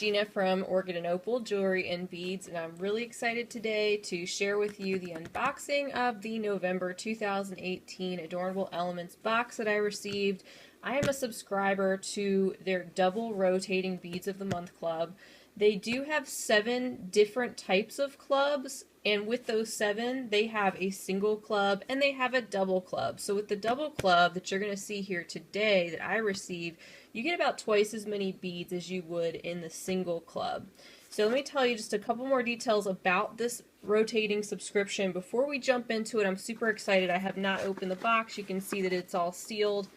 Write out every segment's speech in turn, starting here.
Christina from Adornable Jewelry and Beads, and I'm really excited today to share with you the unboxing of the November 2018 Adornable Elements box that I received. I am a subscriber to their double rotating Beads of the Month club. They do have 7 different types of clubs, and with those 7, they have a single club and they have a double club. So with the double club that you're going to see here today that I received, you get about twice as many beads as you would in the single club. So let me tell you just a couple more details about this rotating subscription. Before we jump into it, I'm super excited. I have not opened the box. You can see that it's all sealed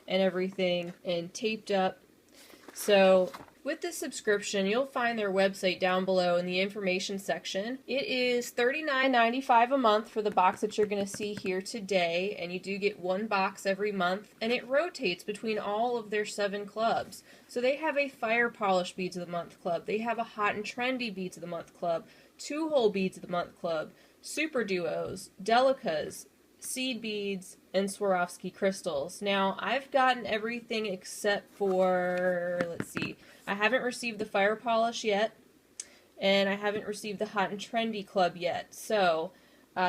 and everything and taped up. So with this subscription, you'll find their website down below in the information section. It is $39.95 a month for the box that you're going to see here today, and you do get 1 box every month, and it rotates between all of their 7 clubs. So they have a Fire Polish Beads of the Month club, they have a Hot and Trendy Beads of the Month club, 2-Hole Beads of the Month club, Super Duos, Delicas, Seed Beads, and Swarovski crystals. Now, I've gotten everything except for, let's see, I haven't received the Fire Polish yet, and I haven't received the Hot and Trendy Club yet. So,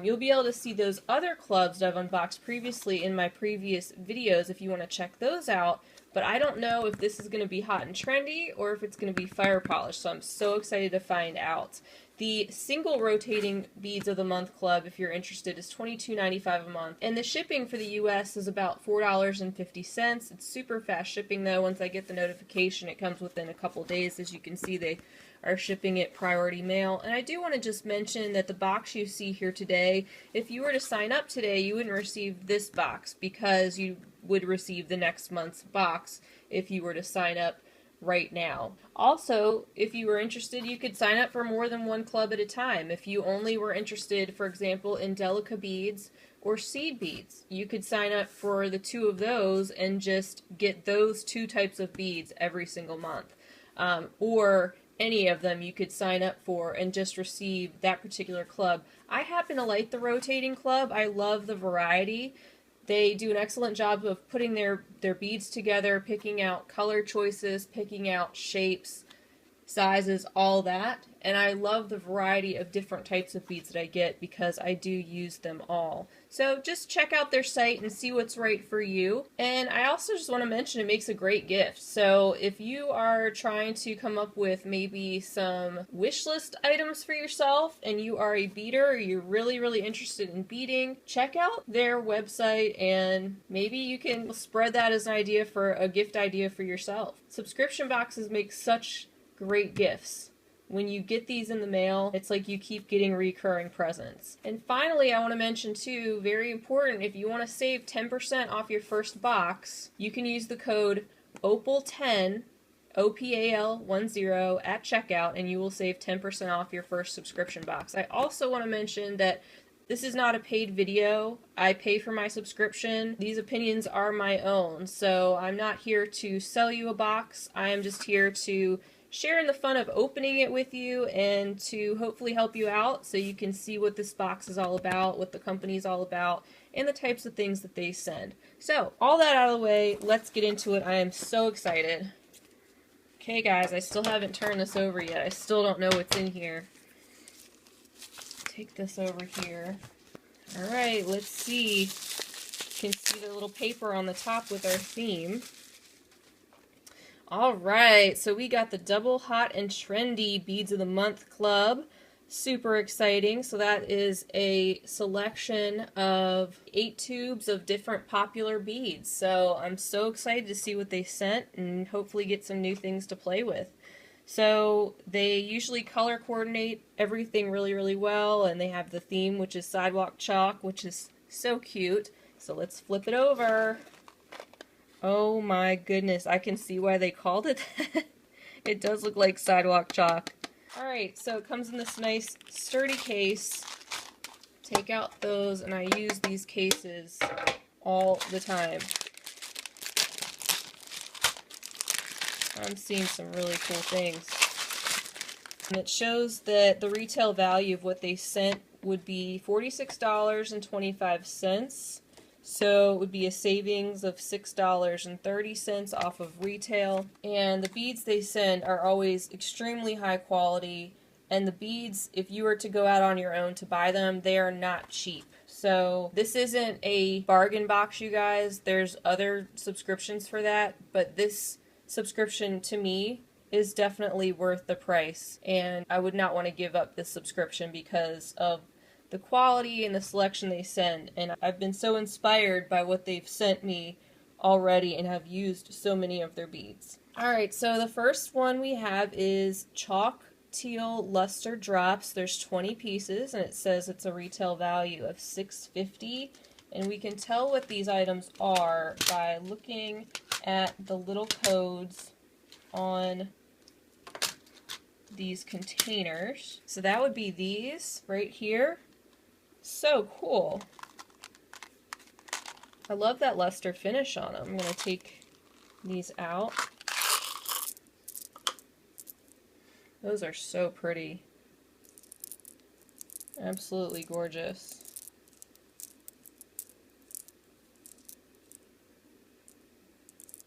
you'll be able to see those other clubs that I've unboxed previously in my previous videos if you want to check those out. But I don't know if this is going to be Hot and Trendy or if it's going to be Fire Polish, so I'm so excited to find out. The single rotating Beads of the Month club, if you're interested, is $22.95 a month. And the shipping for the US is about $4.50. It's super fast shipping though. Once I get the notification, it comes within a couple days. As you can see, they are shipping it priority mail. And I do want to just mention that the box you see here today, if you were to sign up today, you wouldn't receive this box because you would receive the next month's box if you were to sign up right now. Also, if you were interested, you could sign up for more than 1 club at a time. If you only were interested, for example, in Delica beads or seed beads, you could sign up for the 2 of those and just get those 2 types of beads every single month. Or any of them you could sign up for and just receive that particular club. I happen to like the rotating club. I love the variety. They do an excellent job of putting their beads together, picking out color choices, picking out shapes, sizes, all that. And I love the variety of different types of beads that I get because I do use them all. So just check out their site and see what's right for you. And I also just want to mention it makes a great gift. So if you are trying to come up with maybe some wish list items for yourself and you are a beader or you're really interested in beading, check out their website and maybe you can spread that as an idea for a gift idea for yourself. Subscription boxes make such great gifts. When you get these in the mail, it's like you keep getting recurring presents. And finally, I want to mention too, very important, if you want to save 10% off your first box, you can use the code OPAL10, OPAL10 at checkout, and you will save 10% off your first subscription box. I also want to mention that this is not a paid video. I pay for my subscription. These opinions are my own, so I'm not here to sell you a box. I am just here to share in the fun of opening it with you and to hopefully help you out so you can see what this box is all about, what the company is all about, and the types of things that they send. So, all that out of the way, let's get into it. I am so excited. Okay guys, I still haven't turned this over yet. I still don't know what's in here. Take this over here. Alright, let's see. You can see the little paper on the top with our theme. Alright, so we got the Double Hot and Trendy Beads of the Month Club. Super exciting. So that is a selection of 8 tubes of different popular beads. So I'm so excited to see what they sent and hopefully get some new things to play with. So they usually color coordinate everything really well, and they have the theme, which is Sidewalk Chalk, which is so cute. So let's flip it over. Oh my goodness, I can see why they called it that. It does look like Sidewalk Chalk. Alright, so it comes in this nice sturdy case. Take out those, and I use these cases all the time. I'm seeing some really cool things. And it shows that the retail value of what they sent would be $46.25. So it would be a savings of $6.30 off of retail. And the beads they send are always extremely high quality. And the beads, if you were to go out on your own to buy them, they are not cheap. So this isn't a bargain box, you guys. There's other subscriptions for that. But this subscription to me is definitely worth the price. And I would not want to give up this subscription because of the quality and the selection they send. And I've been so inspired by what they've sent me already and have used so many of their beads. Alright, so the first one we have is Chalk Teal Luster Drops. There's 20 pieces and it says it's a retail value of $6.50. And we can tell what these items are by looking at the little codes on these containers. So that would be these right here. So cool. I love that luster finish on them. I'm going to take these out. Those are so pretty. Absolutely gorgeous.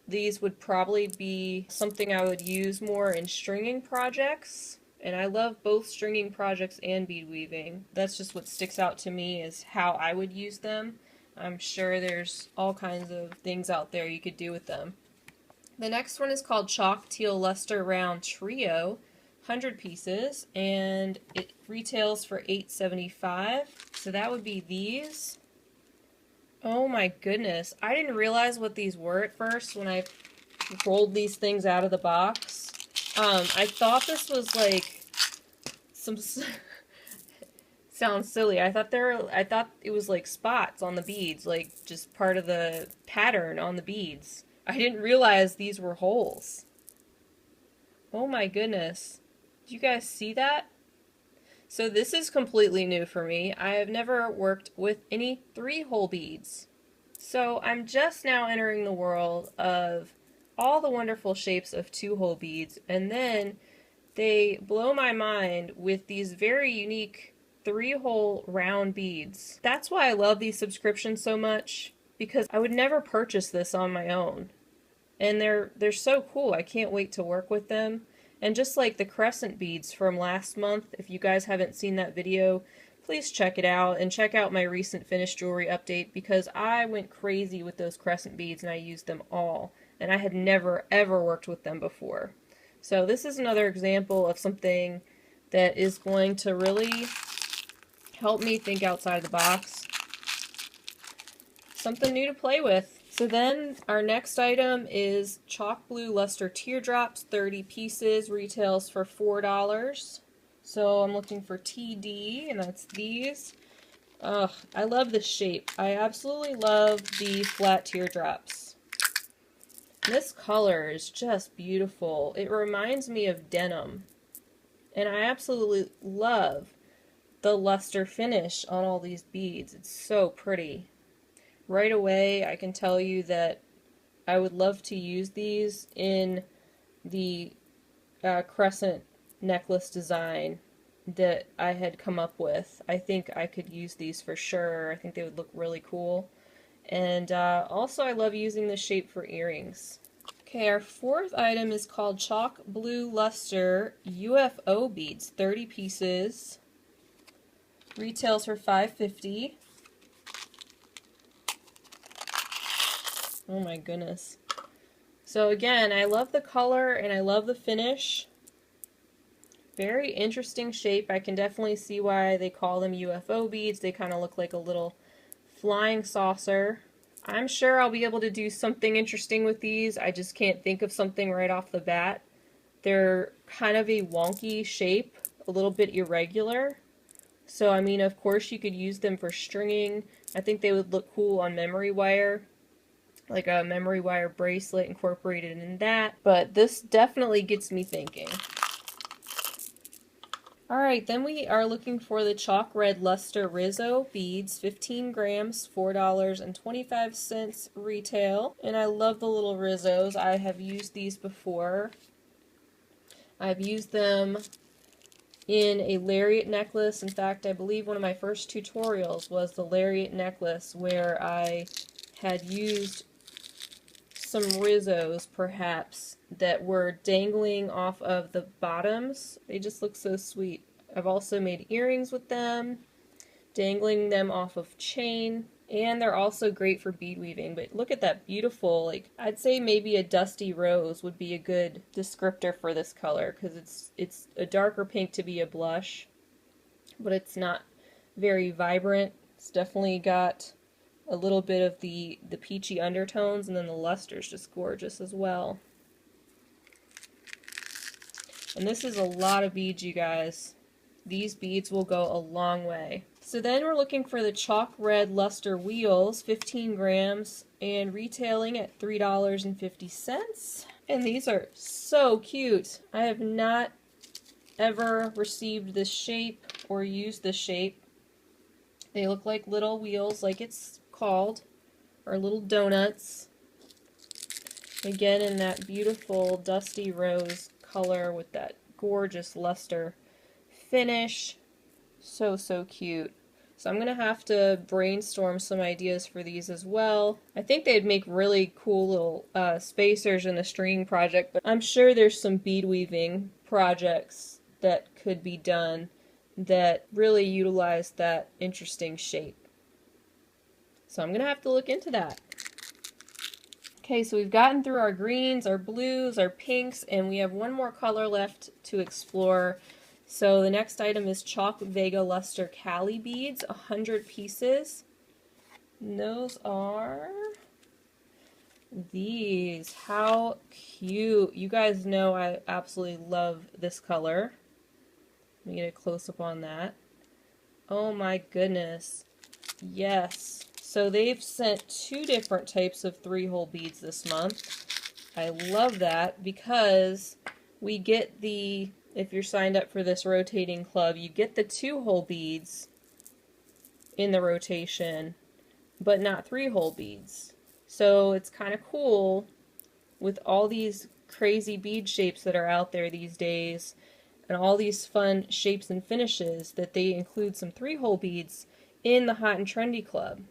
These would probably be something I would use more in stringing projects. And I love both stringing projects and bead weaving. That's just what sticks out to me is how I would use them. I'm sure there's all kinds of things out there you could do with them. The next one is called Chalk Teal Luster Round Trio, 100 pieces, and it retails for $8.75. So that would be these. Oh my goodness, I didn't realize what these were at first when I rolled these things out of the box. I thought this was like some sounds silly. I thought it was like spots on the beads, like just part of the pattern on the beads. I didn't realize these were holes. Oh my goodness. Do you guys see that? So this is completely new for me. I have never worked with any 3-hole beads. So I'm just now entering the world of all the wonderful shapes of 2-hole beads, and then they blow my mind with these very unique 3-hole round beads. That's why I love these subscriptions so much, because I would never purchase this on my own. And they're so cool. I can't wait to work with them. And just like the crescent beads from last month, if you guys haven't seen that video, please check it out and check out my recent finished jewelry update, because I went crazy with those crescent beads and I used them all. And I had never ever worked with them before. So this is another example of something that is going to really help me think outside the box. Something new to play with. So then our next item is Chalk Blue Luster Teardrops, 30 pieces, retails for $4. So I'm looking for TD, and that's these. Ugh, I love this shape. I absolutely love the flat teardrops. This color is just beautiful. It reminds me of denim. And I absolutely love the luster finish on all these beads. It's so pretty. Right away, I can tell you that I would love to use these in the crescent necklace design that I had come up with. I think I could use these for sure. I think they would look really cool. And also I love using this shape for earrings. Okay, our fourth item is called Chalk Blue Luster UFO Beads, 30 pieces. Retails for $5.50. Oh my goodness. So again, I love the color and I love the finish. Very interesting shape. I can definitely see why they call them UFO beads. They kind of look like a little flying saucer. I'm sure I'll be able to do something interesting with these. I just can't think of something right off the bat. They're kind of a wonky shape, a little bit irregular. So I mean, of course you could use them for stringing. I think they would look cool on memory wire, like a memory wire bracelet incorporated in that. But this definitely gets me thinking. Alright, then we are looking for the Chalk Red Luster Rizzo Beads, 15 grams, $4.25 retail. And I love the little Rizzos. I have used these before. I've used them in a lariat necklace. In fact, I believe one of my first tutorials was the lariat necklace, where I had used some Rizzos perhaps that were dangling off of the bottoms. They just look so sweet. I've also made earrings with them, dangling them off of chain, and they're also great for bead weaving. But look at that beautiful, like, I'd say maybe a dusty rose would be a good descriptor for this color, because it's a darker pink to be a blush, but it's not very vibrant. It's definitely got a little bit of the peachy undertones, and then the luster's just gorgeous as well. And this is a lot of beads, you guys. These beads will go a long way. So then we're looking for the chalk red luster wheels, 15 grams, and retailing at $3.50. And these are so cute. I have not ever received this shape or used this shape. They look like little wheels, like it's called, or little donuts. Again, in that beautiful dusty rose color with that gorgeous luster finish. So, so cute. So I'm going to have to brainstorm some ideas for these as well. I think they'd make really cool little spacers in a string project, but I'm sure there's some bead weaving projects that could be done that really utilize that interesting shape. So I'm going to have to look into that. Okay, so we've gotten through our greens, our blues, our pinks, and we have one more color left to explore. So the next item is Chalk Vega Luster Cali beads, 100 pieces. And those are these. How cute. You guys know I absolutely love this color. Let me get a close-up on that. Oh my goodness. Yes. So they've sent 2 different types of 3-hole beads this month. I love that because we get the, if you're signed up for this rotating club, you get the 2-hole beads in the rotation, but not 3-hole beads. So it's kind of cool with all these crazy bead shapes that are out there these days and all these fun shapes and finishes that they include some 3-hole beads in the Hot and Trendy Club.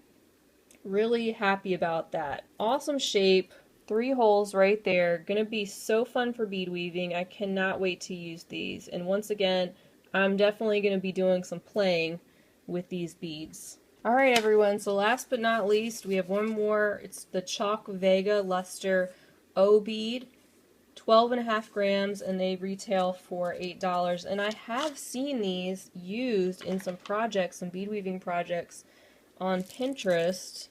Really happy about that. Awesome shape, 3 holes right there. Gonna be so fun for bead weaving. I cannot wait to use these. And once again, I'm definitely gonna be doing some playing with these beads. Alright everyone, so last but not least, we have one more. It's the Chalk Vega Luster O Bead, 12.5 grams, and they retail for $8. And I have seen these used in some projects, some bead weaving projects on Pinterest.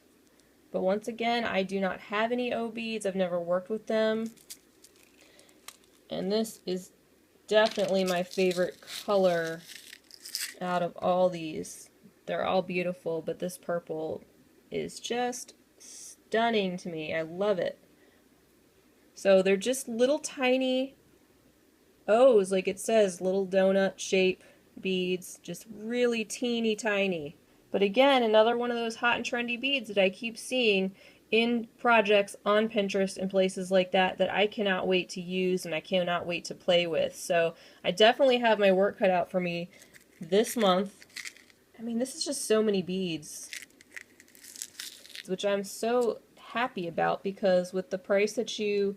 But once again, I do not have any O beads. I've never worked with them. And this is definitely my favorite color out of all these. They're all beautiful, but this purple is just stunning to me. I love it. So they're just little tiny O's, like it says, little donut shape beads, just really teeny tiny. But again, another one of those hot and trendy beads that I keep seeing in projects on Pinterest and places like that that I cannot wait to use and I cannot wait to play with. So I definitely have my work cut out for me this month. I mean, this is just so many beads, which I'm so happy about, because with the price that you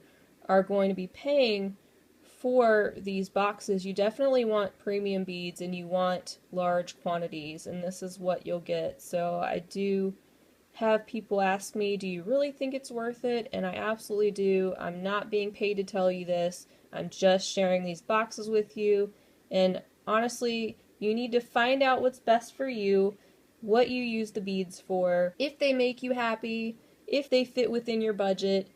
are going to be paying for these boxes, you definitely want premium beads and you want large quantities, and this is what you'll get. So I do have people ask me, do you really think it's worth it? And I absolutely do. I'm not being paid to tell you this. I'm just sharing these boxes with you, and honestly, you need to find out what's best for you, what you use the beads for, if they make you happy, if they fit within your budget,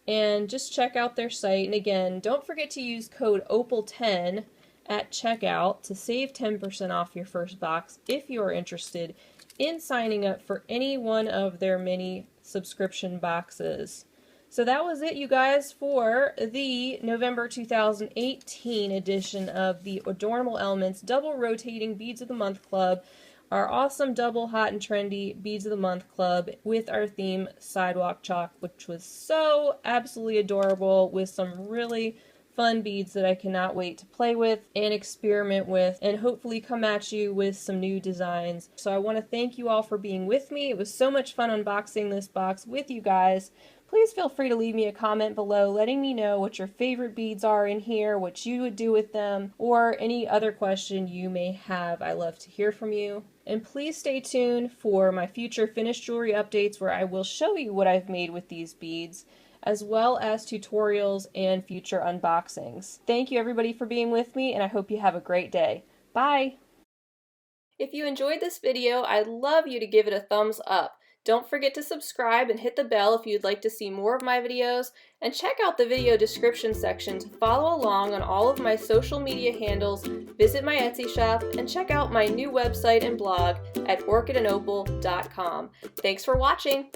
and just check out their site. And again, don't forget to use code OPAL10 at checkout to save 10% off your first box if you're interested in signing up for any one of their many subscription boxes. So that was it, you guys, for the November 2018 edition of the Adornable Elements Double Rotating Beads of the Month Club, our awesome double hot and trendy Beads of the Month Club with our theme Sidewalk Chalk, which was so absolutely adorable with some really fun beads that I cannot wait to play with and experiment with and hopefully come at you with some new designs. So I want to thank you all for being with me. It was so much fun unboxing this box with you guys. Please feel free to leave me a comment below letting me know what your favorite beads are in here, what you would do with them, or any other question you may have. I love to hear from you. And please stay tuned for my future finished jewelry updates where I will show you what I've made with these beads, as well as tutorials and future unboxings. Thank you everybody for being with me, and I hope you have a great day. Bye! If you enjoyed this video, I'd love you to give it a thumbs up. Don't forget to subscribe and hit the bell if you'd like to see more of my videos, and check out the video description section to follow along on all of my social media handles, visit my Etsy shop, and check out my new website and blog at orchidandopal.com. Thanks for watching!